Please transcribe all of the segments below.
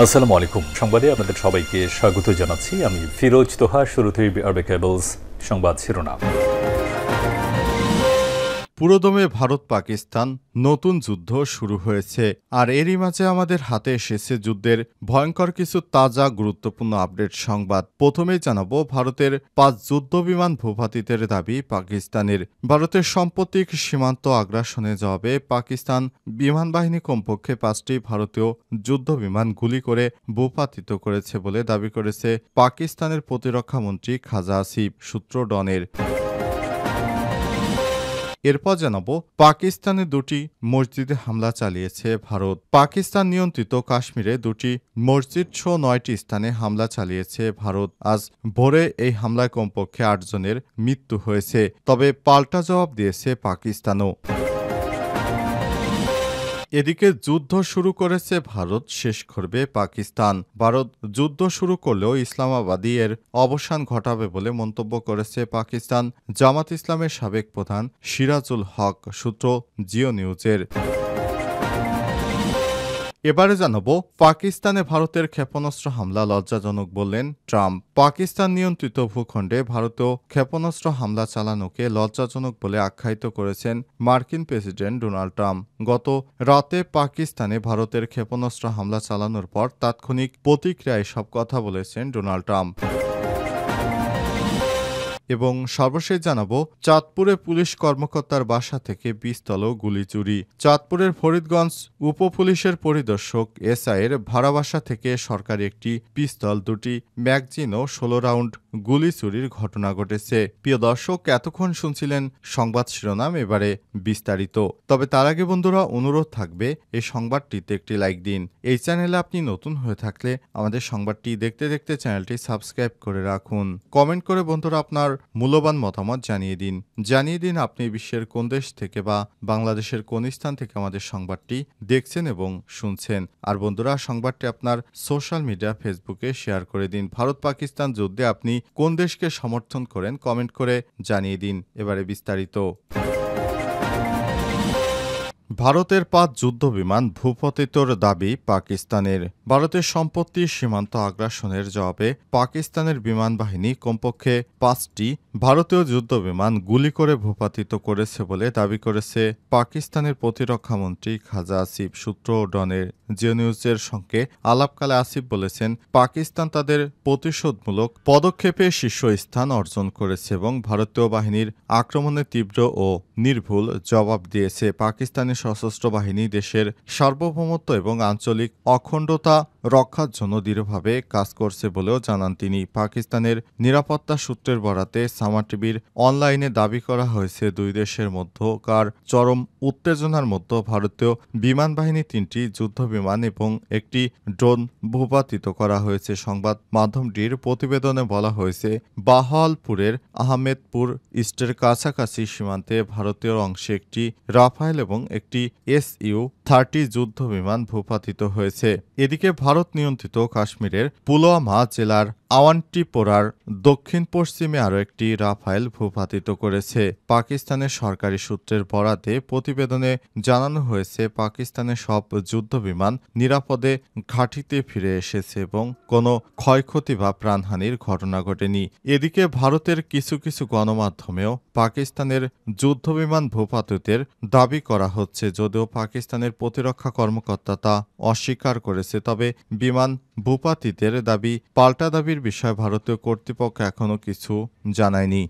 আসসালামু আলাইকুম। সংবাদে আপনাদের সবাইকে স্বাগত জানাচ্ছি। আমি ফিরোজ তোহা। শুরুতেই আরবে কেবলস সংবাদ শিরোনাম। পুরোদমে ভারত পাকিস্তান নতুন যুদ্ধ শুরু হয়েছে, আর এরই মাঝে আমাদের হাতে এসেছে যুদ্ধের ভয়ঙ্কর কিছু তাজা গুরুত্বপূর্ণ আপডেট সংবাদ। প্রথমেই জানাবো, ভারতের 5 যুদ্ধবিমান ভূপাতিতের দাবি পাকিস্তানের। ভারতের সাম্প্রতিক সীমান্ত আগ্রাসনে জবাবে পাকিস্তান বিমান বাহিনী কমপক্ষে 5টি ভারতীয় যুদ্ধবিমান গুলি করে ভূপাতিত করেছে বলে দাবি করেছে পাকিস্তানের প্রতিরক্ষা মন্ত্রী খাজা আসিফ, সূত্র ডনের। এরপর জানাবো, পাকিস্তানে 2টি মসজিদে হামলা চালিয়েছে ভারত। পাকিস্তান নিয়ন্ত্রিত কাশ্মীরে 2টি মসজিদ সহ 9টি স্থানে হামলা চালিয়েছে ভারত। আজ ভোরে এই হামলায় কমপক্ষে 8 জনের মৃত্যু হয়েছে, তবে পাল্টা জবাব দিয়েছে পাকিস্তানও। এদিকে যুদ্ধ শুরু করেছে ভারত, শেষ করবে পাকিস্তান। ভারত যুদ্ধ শুরু করলেও ইসলামাবাদই এর অবসান ঘটাবে বলে মন্তব্য করেছে পাকিস্তান জামাত ইসলামের সাবেক প্রধান সিরাজুল হক, সূত্র জিও নিউজের। এবারে জানাবো, পাকিস্তানে ভারতের ক্ষেপণাস্ত্র হামলা লজ্জাজনক বললেন ট্রাম্প। পাকিস্তান নিয়ন্ত্রিত ভূখণ্ডে ভারতীয় ক্ষেপণাস্ত্র হামলা চালানোকে লজ্জাজনক বলে আখ্যায়িত করেছেন মার্কিন প্রেসিডেন্ট ডোনাল্ড ট্রাম্প। গত রাতে পাকিস্তানে ভারতের ক্ষেপণাস্ত্র হামলা চালানোর পর তাৎক্ষণিক প্রতিক্রিয়ায় সব কথা বলেছেন ডোনাল্ড ট্রাম্প। এবং সর্বশেষ জানাবো, চাঁদপুরে পুলিশ কর্মকর্তার বাসা থেকে পিস্তল ও গুলি চুরি। চাঁদপুরের ফরিদগঞ্জ উপপুলিশের পরিদর্শক এসআইয়ের ভাড়া বাসা থেকে সরকারি একটি পিস্তল, 2টি ম্যাগজিন ও 16 রাউন্ড গুলি চুরির ঘটনা ঘটেছে। প্রিয় দর্শক, এতক্ষণ শুনছিলেন সংবাদ শিরোনাম, এবারে বিস্তারিত। তবে তার আগে বন্ধুরা, অনুরোধ থাকবে এই সংবাদটিতে একটি লাইক দিন। এই চ্যানেলে আপনি নতুন হয়ে থাকলে আমাদের সংবাদটি দেখতে দেখতে চ্যানেলটি সাবস্ক্রাইব করে রাখুন। কমেন্ট করে বন্ধুরা আপনার মূল্যবান মতামত জানিয়ে দিন আপনি বিশ্বের কোন দেশ থেকে বা বাংলাদেশের কোন স্থান থেকে আমাদের সংবাদটি দেখছেন এবং শুনছেন। আর বন্ধুরা, সংবাদটি আপনার সোশ্যাল মিডিয়া ফেসবুকে শেয়ার করে দিন। ভারত পাকিস্তান যুদ্ধে আপনি কোন দেশকে সমর্থন করেন কমেন্ট করে জানিয়ে দিন। এবারে বিস্তারিত। ভারতের 5 যুদ্ধবিমান ভূপাতিতর দাবি পাকিস্তানের। ভারতের সম্পত্তি সীমান্ত আগ্রাসনের জবাবে পাকিস্তানের বিমান বাহিনী কমপক্ষে 5টি ভারতীয় যুদ্ধবিমান গুলি করে ভূপাতিত করেছে বলে দাবি করেছে পাকিস্তানের প্রতিরক্ষা মন্ত্রী খাজা আসিফ, সূত্র ডনের। জিও নিউজের সঙ্গে আলাপকালে আসিফ বলেছেন, পাকিস্তান তাদের প্রতিশোধমূলক পদক্ষেপে শীর্ষস্থান অর্জন করেছে এবং ভারতীয় বাহিনীর আক্রমণে তীব্র ও নির্ভুল জবাব দিয়েছে। পাকিস্তানের সশস্ত্র বাহিনী দেশের সার্বভৌমত্ব এবং আঞ্চলিক অখণ্ডতা রক্ষার জন্য দৃঢ়ভাবে কাজ করছে বলেও জানান তিনি। পাকিস্তানের নিরাপত্তা সূত্রের বরাতে সামা টিভির অনলাইনে দাবি করা হয়েছে, 2 দেশের মধ্যকার চরম উত্তেজনার মধ্যে ভারতীয় বিমান বাহিনী 3টি যুদ্ধবিমান এবং একটি ড্রোন ভূপাতিত করা হয়েছে। সংবাদ মাধ্যমটির প্রতিবেদনে বলা হয়েছে, বাহাওয়ালপুরের আহমেদপুর ইস্টের কাছাকাছি সীমান্তে ভারতীয় অংশে একটি রাফায়েল এবং একটি SU-30 যুদ্ধবিমান ভূপাতিত হয়েছে। এদিকে ভারত নিয়ন্ত্রিত কাশ্মীরের পুলওয়ামা জেলার আওয়ান্টিপোরার দক্ষিণ পশ্চিমে আরও একটি রাফায়েল ভূপাতিত করেছে। পাকিস্তানের সরকারি সূত্রের বরাতে প্রতিবেদনে জানানো হয়েছে, পাকিস্তানের সব যুদ্ধবিমান নিরাপদে ঘাঁটিতে ফিরে এসেছে এবং কোনো ক্ষয়ক্ষতি বা প্রাণহানির ঘটনা ঘটেনি। এদিকে ভারতের কিছু কিছু গণমাধ্যমেও পাকিস্তানের যুদ্ধবিমান ভূপাতিতের দাবি করা হচ্ছে, যদিও পাকিস্তানের প্রতিরক্ষা কর্মকর্তা তা অস্বীকার করেছে। তবে বিমান ভূপাতিতের দাবি পাল্টা দাবির বিষয়ে ভারতীয় কর্তৃপক্ষ এখনও কিছু জানায়নি।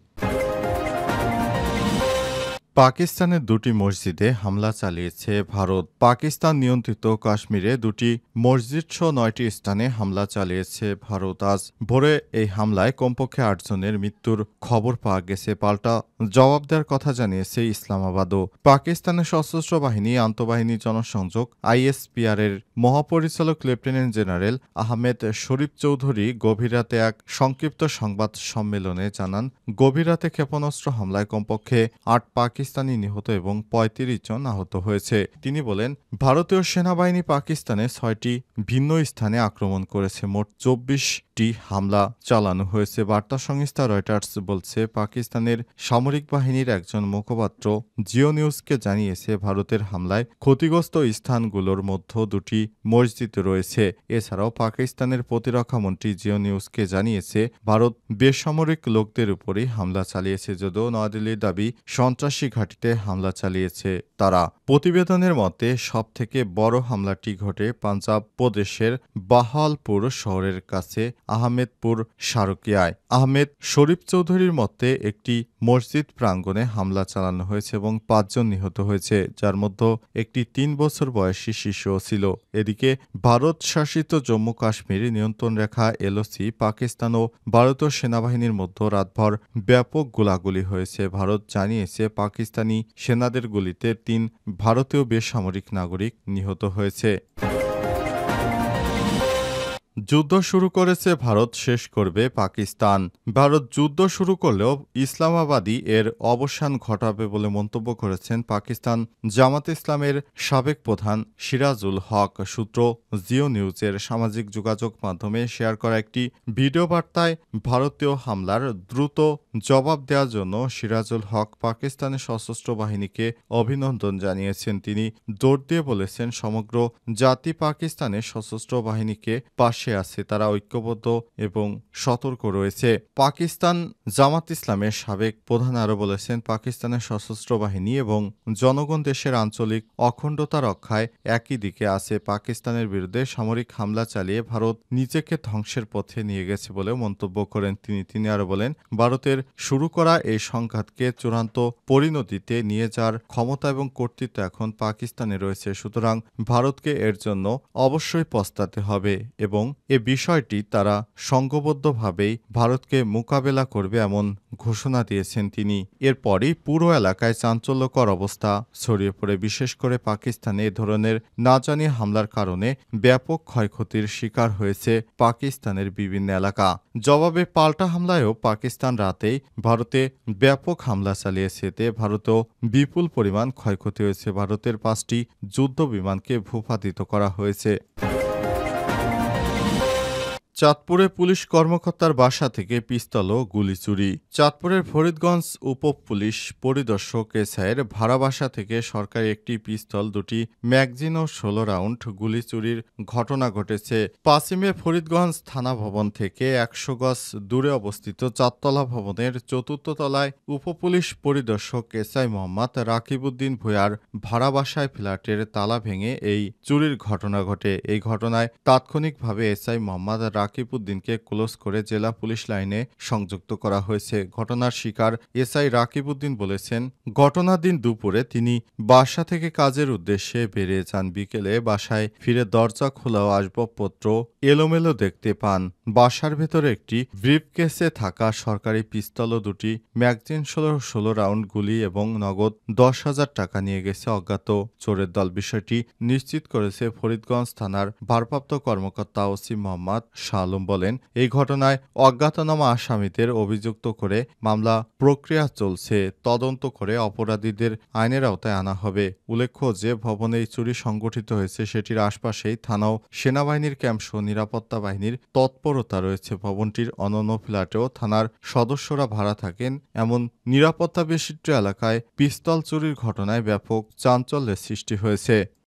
পাকিস্তানের 2টি মসজিদে হামলা চালিয়েছে ভারত। পাকিস্তান নিয়ন্ত্রিত কাশ্মীরে 2টি মসজিদ সহ 9টি স্থানে হামলা চালিয়েছে ভারত। আজ ভোরে এই হামলায় কমপক্ষে 8 জনের মৃত্যুর খবর পাওয়া গেছে। পাল্টা জবাব দেওয়ার কথা জানিয়েছে ইসলামাবাদও। পাকিস্তানের সশস্ত্র বাহিনী আন্তঃবাহিনী জনসংযোগ ISPR এর মহাপরিচালক লেফটেন্যান্ট জেনারেল আহমেদ শরীফ চৌধুরী গভীর রাতে এক সংক্ষিপ্ত সংবাদ সম্মেলনে জানান, গভীর রাতে ক্ষেপণাস্ত্র হামলায় কমপক্ষে 8 পাকিস্তানি নিহত এবং 35 জন আহত হয়েছে। তিনি বলেন, ভারতীয় সেনাবাহিনী পাকিস্তানে 6টি ভিন্ন স্থানে আক্রমণ করেছে। মোট 24 একটি হামলা চালানো হয়েছে। বার্তা সংস্থা রয়টার্স বলছে, পাকিস্তানের সামরিক বাহিনীর একজন মুখপাত্র জিও নিউজকে জানিয়েছে, ভারতের হামলায় ক্ষতিগ্রস্ত স্থানগুলোর মধ্যে দুটি মসজিদ রয়েছে। এছাড়াও পাকিস্তানের প্রতিরক্ষামন্ত্রী জিও নিউজকে জানিয়েছে, ভারত বেসামরিক লোকদের উপরই হামলা চালিয়েছে, যদিও নয়াদিল্লির দাবি সন্ত্রাসী ঘাঁটিতে হামলা চালিয়েছে তারা। প্রতিবেদনের মতে সবথেকে বড় হামলাটি ঘটে পাঞ্জাব প্রদেশের বাহাওয়ালপুর শহরের কাছে আহমেদপুর সারকিয়ায়। আহমেদ শরীফ চৌধুরীর মতে একটি মসজিদ প্রাঙ্গণে হামলা চালানো হয়েছে এবং ৫ জন নিহত হয়েছে, যার মধ্যে একটি ৩ বছর বয়সী শিশুও ছিল। এদিকে ভারত শাসিত জম্মু কাশ্মীর নিয়ন্ত্রণ রেখা এলওসি পাকিস্তান ও ভারতীয় সেনাবাহিনীর মধ্যে রাতভর ব্যাপক গোলাগুলি হয়েছে। ভারত জানিয়েছে, পাকিস্তানি সেনাদের গুলিতে ৩ ভারতীয় বেসামরিক নাগরিক নিহত হয়েছে। যুদ্ধ শুরু করেছে ভারত, শেষ করবে পাকিস্তান। ভারত যুদ্ধ শুরু করলেও ইসলামাবাদই এর অবসান ঘটাবে বলে মন্তব্য করেছেন পাকিস্তান জামাতে ইসলামের সাবেক প্রধান সিরাজুল হক। সূত্র জিও নিউজের সামাজিক যোগাযোগ মাধ্যমে শেয়ার করা একটি ভিডিও বার্তায় ভারতীয় হামলার দ্রুত জবাব দেওয়ার জন্য সিরাজুল হক পাকিস্তানের সশস্ত্র বাহিনীকে অভিনন্দন জানিয়েছেন। তিনি জোর দিয়ে বলেছেন, সমগ্র জাতি পাকিস্তানের সশস্ত্র বাহিনীকে পাশে আছে, তারা ঐক্যবদ্ধ এবং সতর্ক রয়েছে। পাকিস্তান জামাত ইসলামের সাবেক প্রধান আরও বলেছেন, পাকিস্তানের সশস্ত্র বাহিনী এবং জনগণ দেশের আঞ্চলিক অখণ্ডতা রক্ষায় একই দিকে আছে। পাকিস্তানের বিরুদ্ধে সামরিক হামলা চালিয়ে ভারত নিজেকে ধ্বংসের পথে নিয়ে গেছে বলেও মন্তব্য করেন তিনি আরও বলেন, ভারতের শুরু করা এই সংঘাতকে চূড়ান্ত পরিণতিতে নিয়ে যাওয়ার ক্ষমতা এবং কর্তৃত্ব এখন পাকিস্তানে রয়েছে। সুতরাং ভারতকে এর জন্য অবশ্যই পস্তাতে হবে এবং এ বিষয়টি তারা সংঘবদ্ধভাবেই ভারতকে মোকাবেলা করবে এমন ঘোষণা দিয়েছেন তিনি। এরপরই পুরো এলাকায় চাঞ্চল্যকর অবস্থা ছড়িয়ে পড়ে। বিশেষ করে পাকিস্তানে এ ধরনের না জানিয়ে হামলার কারণে ব্যাপক ক্ষয়ক্ষতির শিকার হয়েছে পাকিস্তানের বিভিন্ন এলাকা। জবাবে পাল্টা হামলায়ও পাকিস্তান রাতেই ভারতে ব্যাপক হামলা চালিয়েছে। এতে ভারতেও বিপুল পরিমাণ ক্ষয়ক্ষতি হয়েছে। ভারতের 5টি যুদ্ধ বিমানকে ভূপাতিত করা হয়েছে। চাঁদপুরে পুলিশ কর্মকর্তার বাসা থেকে পিস্তল ও গুলি চুরি। চাঁদপুরের ফরিদগঞ্জ উপ পুলিশ পরিদর্শক এসআইয়ের ভাড়া বাসা থেকে সরকারি একটি পিস্তল, 2টি ম্যাগজিন ও 16 রাউন্ড গুলি চুরির ঘটনা ঘটেছে। 5 মে ফরিদগঞ্জ থানা ভবন থেকে 100 গজ দূরে অবস্থিত চারতলা ভবনের 4র্থ তলায় উপপুলিশ পরিদর্শক এসআই মোহাম্মদ রাকিবউদ্দিন ভূঁইয়ার ভাড়া বাসায় ফ্ল্যাটের তালা ভেঙে এই চুরির ঘটনা ঘটে। এই ঘটনায় তাৎক্ষণিকভাবে এসআই মোহাম্মদ রাকিবউদ্দিনকে ক্লোজ করে জেলা পুলিশ লাইনে সংযুক্ত করা হয়েছে। ঘটনার শিকার এসআই রাকিবউদ্দিন বলেছেন, ঘটনার দিন দুপুরে তিনি বাসা থেকে কাজের উদ্দেশ্যে বেরিয়ে যান। বিকেলে বাসায় ফিরে দরজা খোলা ও আসবাবপত্র এলোমেলো দেখতে পান। বাসার ভেতরে একটি ব্রিফকেসে থাকা সরকারি পিস্তল ও 2টি ম্যাগজিন 16 রাউন্ড গুলি এবং নগদ 10,000 টাকা নিয়ে গেছে অজ্ঞাত চোরের দল। বিষয়টি নিশ্চিত করেছে ফরিদগঞ্জ থানার ভারপ্রাপ্ত কর্মকর্তা ওসি মোহাম্মদ শাহ আলম। বলেন, এই ঘটনায় অজ্ঞাতনামা আসামিদের অভিযুক্ত করে মামলা প্রক্রিয়া চলছে। তদন্ত করে অপরাধীদের আইনের আওতায় আনা হবে। উল্লেখ্য যে ভবনে এই চুরি সংগঠিত হয়েছে সেটির আশপাশেই থানাও সেনাবাহিনীর ক্যাম্পসহ নিরাপত্তা বাহিনীর তৎপরতা রয়েছে। ভবনটির অনন্য ফ্ল্যাটেও থানার সদস্যরা ভাড়া থাকেন। এমন নিরাপত্তা বেষ্টিত এলাকায় পিস্তল চুরির ঘটনায় ব্যাপক চাঞ্চল্যের সৃষ্টি হয়েছে।